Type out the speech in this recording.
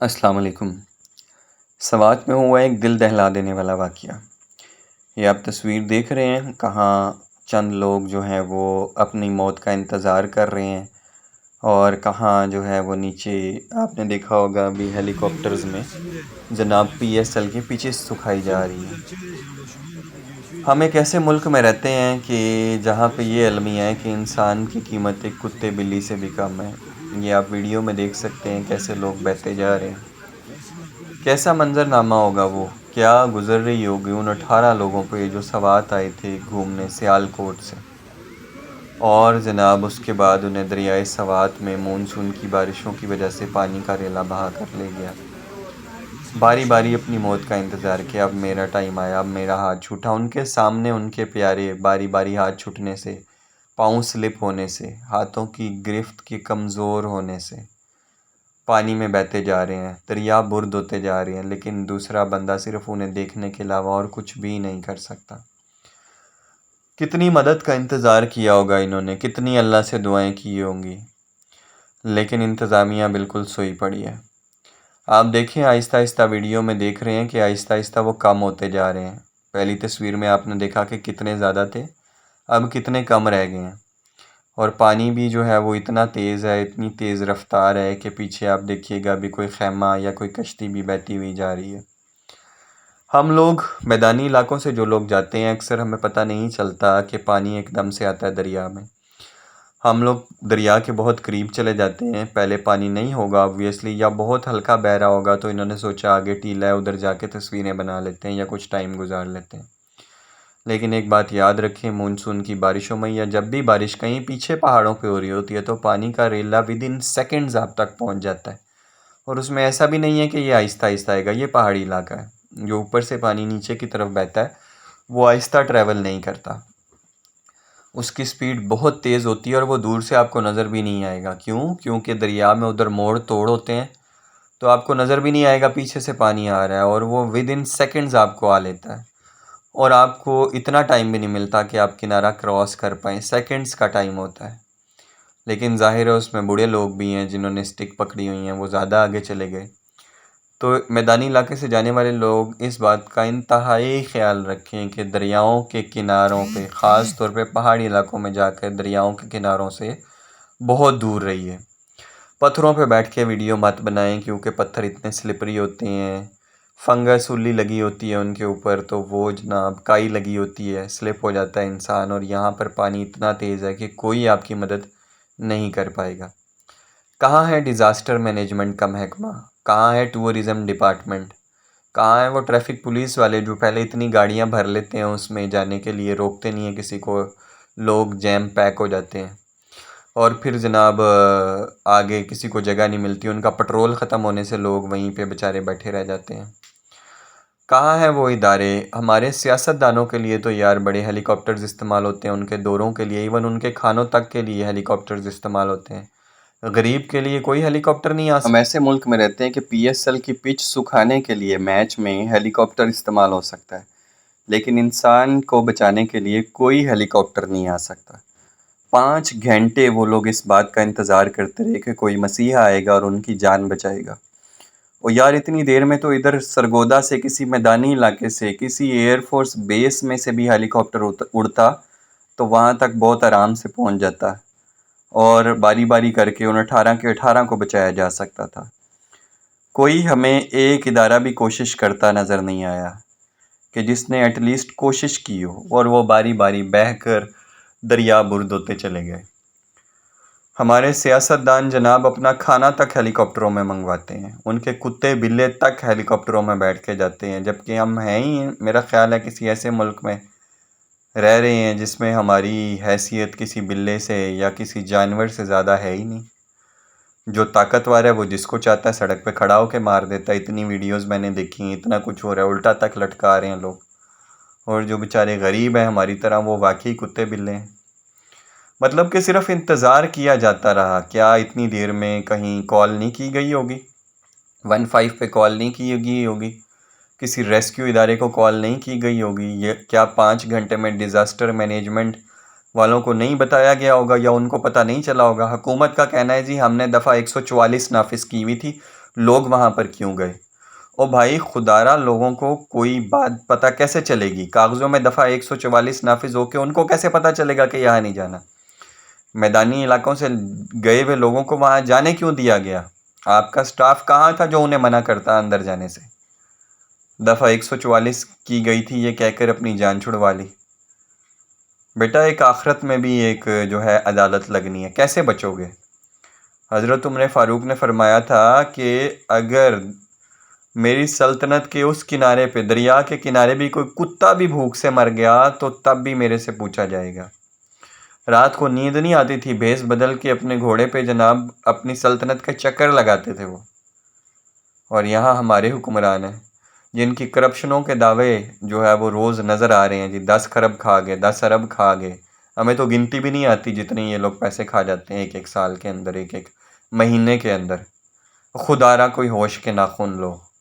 السلام علیکم۔ سوات میں ہوا ایک دل دہلا دینے والا واقعہ۔ یہ آپ تصویر دیکھ رہے ہیں، کہاں چند لوگ جو ہیں وہ اپنی موت کا انتظار کر رہے ہیں، اور کہاں جو ہے وہ نیچے آپ نے دیکھا ہوگا ابھی ہیلی کاپٹرز میں جناب PSL کے پیچھے سکھائی جا رہی ہیں۔ ہم ایک ایسے ملک میں رہتے ہیں کہ جہاں پہ یہ المیہ ہے کہ انسان کی قیمت ایک کتے بلی سے بھی کم ہے۔ یہ آپ ویڈیو میں دیکھ سکتے ہیں کیسے لوگ بہتے جا رہے ہیں۔ کیسا منظرنامہ ہوگا وہ، کیا گزر رہی ہوگی ان 18 لوگوں پہ جو سوات آئے تھے گھومنے سیالکوٹ سے، اور جناب اس کے بعد انہیں دریائے سوات میں مونسون کی بارشوں کی وجہ سے پانی کا ریلا بہا کر لے گیا۔ باری باری اپنی موت کا انتظار کیا، اب میرا ٹائم آیا، اب میرا ہاتھ چھوٹا۔ ان کے سامنے ان کے پیارے باری باری ہاتھ چھوٹنے سے، پاؤں سلپ ہونے سے، ہاتھوں کی گرفت کے کمزور ہونے سے پانی میں بہتے جا رہے ہیں، دریا برد ہوتے جا رہے ہیں، لیکن دوسرا بندہ صرف انہیں دیکھنے کے علاوہ اور کچھ بھی نہیں کر سکتا۔ کتنی مدد کا انتظار کیا ہوگا انہوں نے، کتنی اللہ سے دعائیں کی ہوں گی، لیکن انتظامیہ بالکل سوئی پڑی ہے۔ آپ دیکھیں، آہستہ آہستہ ویڈیو میں دیکھ رہے ہیں کہ آہستہ آہستہ وہ کم ہوتے جا رہے ہیں۔ پہلی تصویر میں آپ نے دیکھا کہ کتنے زیادہ تھے، اب کتنے کم رہ گئے ہیں، اور پانی بھی جو ہے وہ اتنا تیز ہے، اتنی تیز رفتار ہے کہ پیچھے آپ دیکھیے گا بھی کوئی خیمہ یا کوئی کشتی بھی بہتی ہوئی جا رہی ہے۔ ہم لوگ میدانی علاقوں سے جو لوگ جاتے ہیں، اکثر ہمیں پتہ نہیں چلتا کہ پانی ایک دم سے آتا ہے دریا میں۔ ہم لوگ دریا کے بہت قریب چلے جاتے ہیں، پہلے پانی نہیں ہوگا آبویسلی، یا بہت ہلکا بہہ رہا ہوگا تو انہوں نے سوچا آگے ٹیلا ہے ادھر جا کے تصویریں بنا لیتے ہیں یا کچھ ٹائم گزار لیتے ہیں۔ لیکن ایک بات یاد رکھیں، مونسون کی بارشوں میں یا جب بھی بارش کہیں پیچھے پہاڑوں پہ ہو رہی ہوتی ہے تو پانی کا ریلا ودن سیکنڈز آپ تک پہنچ جاتا ہے، اور اس میں ایسا بھی نہیں ہے کہ یہ آہستہ آہستہ آئے گا۔ یہ پہاڑی علاقہ ہے، جو اوپر سے پانی نیچے کی طرف بہتا ہے وہ آہستہ ٹریول نہیں کرتا، اس کی سپیڈ بہت تیز ہوتی ہے، اور وہ دور سے آپ کو نظر بھی نہیں آئے گا۔ کیونکہ دریا میں ادھر موڑ توڑ ہوتے ہیں تو آپ کو نظر بھی نہیں آئے گا پیچھے سے پانی آ رہا ہے، اور وہ ودن سیکنڈز آپ کو آ لیتا ہے، اور آپ کو اتنا ٹائم بھی نہیں ملتا کہ آپ کنارہ کراس کر پائیں، سیکنڈز کا ٹائم ہوتا ہے۔ لیکن ظاہر ہے اس میں بوڑھے لوگ بھی ہیں جنہوں نے سٹک پکڑی ہوئی ہیں، وہ زیادہ آگے چلے گئے۔ تو میدانی علاقے سے جانے والے لوگ اس بات کا انتہائی خیال رکھیں کہ دریاؤں کے کناروں پہ، خاص طور پہ پہاڑی علاقوں میں جا کر دریاؤں کے کناروں سے بہت دور رہیے۔ پتھروں پہ بیٹھ کے ویڈیو مت بنائیں، کیونکہ پتھر اتنے سلپری ہوتے ہیں، فنگس الی لگی ہوتی ہے ان کے اوپر، تو وہ جناب کائی لگی ہوتی ہے، سلپ ہو جاتا ہے انسان، اور یہاں پر پانی اتنا تیز ہے کہ کوئی آپ کی مدد نہیں کر پائے گا۔ کہاں ہے ڈیزاسٹر مینجمنٹ کا محکمہ؟ کہاں ہے ٹورزم ڈپارٹمنٹ؟ کہاں ہے وہ ٹریفک پولیس والے جو پہلے اتنی گاڑیاں بھر لیتے ہیں اس میں جانے کے لیے، روکتے نہیں ہیں کسی کو، لوگ جیم پیک ہو جاتے ہیں، اور پھر جناب آگے کسی کو جگہ نہیں ملتی، ان کا پٹرول ختم ہونے سے لوگ وہیں پہ بیچارے بیٹھے رہ جاتے ہیں۔ کہاں ہیں وہ ادارے؟ ہمارے سیاستدانوں کے لیے تو یار بڑے ہیلی کاپٹرز استعمال ہوتے ہیں، ان کے دوروں کے لیے، ایون ان کے کھانوں تک کے لیے ہیلی کاپٹرز استعمال ہوتے ہیں۔ غریب کے لیے کوئی ہیلی کاپٹر نہیں آ سکتا۔ ہم ایسے ملک میں رہتے ہیں کہ PSL کی پچ سکھانے کے لیے میچ میں ہیلی کاپٹر استعمال ہو سکتا ہے، لیکن انسان کو بچانے کے لیے کوئی ہیلی کاپٹر نہیں آ سکتا۔ 5 گھنٹے وہ لوگ اس بات کا انتظار کرتے رہے کہ کوئی مسیحا آئے گا اور ان کی جان بچائے گا۔ اور یار اتنی دیر میں تو ادھر سرگودا سے، کسی میدانی علاقے سے، کسی ایئر فورس بیس میں سے بھی ہیلی کاپٹر اڑتا تو وہاں تک بہت آرام سے پہنچ جاتا، اور باری باری کر کے ان 18 کے 18 کو بچایا جا سکتا تھا۔ کوئی ہمیں ایک ادارہ بھی کوشش کرتا نظر نہیں آیا کہ جس نے ایٹ لیسٹ کوشش کی ہو، اور وہ باری باری بہہ کر دریا برد ہوتے چلے گئے۔ ہمارے سیاستدان جناب اپنا کھانا تک ہیلی کاپٹروں میں منگواتے ہیں، ان کے کتے بلے تک ہیلی کاپٹروں میں بیٹھ کے جاتے ہیں، جبکہ ہم ہیں ہی، میرا خیال ہے کسی ایسے ملک میں رہ رہے ہیں جس میں ہماری حیثیت کسی بلے سے یا کسی جانور سے زیادہ ہے ہی نہیں۔ جو طاقتور ہے وہ جس کو چاہتا ہے سڑک پہ کھڑا ہو کے مار دیتا ہے۔ اتنی ویڈیوز میں نے دیکھی ہیں، اتنا کچھ ہو رہا ہے، الٹا تک لٹکا رہے ہیں لوگ، اور جو بیچارے غریب ہیں ہماری طرح وہ واقعی کتے بلے ہیں۔ مطلب کہ صرف انتظار کیا جاتا رہا۔ کیا اتنی دیر میں کہیں کال نہیں کی گئی ہوگی؟ 15 پہ کال نہیں کی گئی ہوگی؟ کسی ریسکیو ادارے کو کال نہیں کی گئی ہوگی؟ یہ کیا 5 گھنٹے میں ڈیزاسٹر مینجمنٹ والوں کو نہیں بتایا گیا ہوگا، یا ان کو پتہ نہیں چلا ہوگا؟ حکومت کا کہنا ہے جی ہم نے دفعہ 144 نافذ کی ہوئی تھی، لوگ وہاں پر کیوں گئے؟ او بھائی خدارا لوگوں کو کوئی بات پتہ کیسے چلے گی؟ کاغذوں میں دفعہ 144 نافذ ہو کے ان کو کیسے پتہ چلے گا کہ یہاں نہیں جانا؟ میدانی علاقوں سے گئے ہوئے لوگوں کو وہاں جانے کیوں دیا گیا؟ آپ کا سٹاف کہاں تھا جو انہیں منع کرتا اندر جانے سے؟ دفعہ 144 کی گئی تھی یہ کہہ کر اپنی جان چھڑوا لی۔ بیٹا ایک آخرت میں بھی ایک جو ہے عدالت لگنی ہے، کیسے بچو گے؟ حضرت عمر فاروق نے فرمایا تھا کہ اگر میری سلطنت کے اس کنارے پہ، دریا کے کنارے بھی کوئی کتا بھی بھوک سے مر گیا تو تب بھی میرے سے پوچھا جائے گا۔ رات کو نیند نہیں آتی تھی، بھیس بدل کے اپنے گھوڑے پہ جناب اپنی سلطنت کا چکر لگاتے تھے وہ۔ اور یہاں ہمارے حکمران ہیں جن کی کرپشنوں کے دعوے جو ہے وہ روز نظر آ رہے ہیں، جی 10 کھرب کھا گئے، 10 ارب کھا گئے۔ ہمیں تو گنتی بھی نہیں آتی جتنے یہ لوگ پیسے کھا جاتے ہیں ایک ایک سال کے اندر، ایک ایک مہینے کے اندر۔ خدارا کوئی ہوش کے ناخن لو۔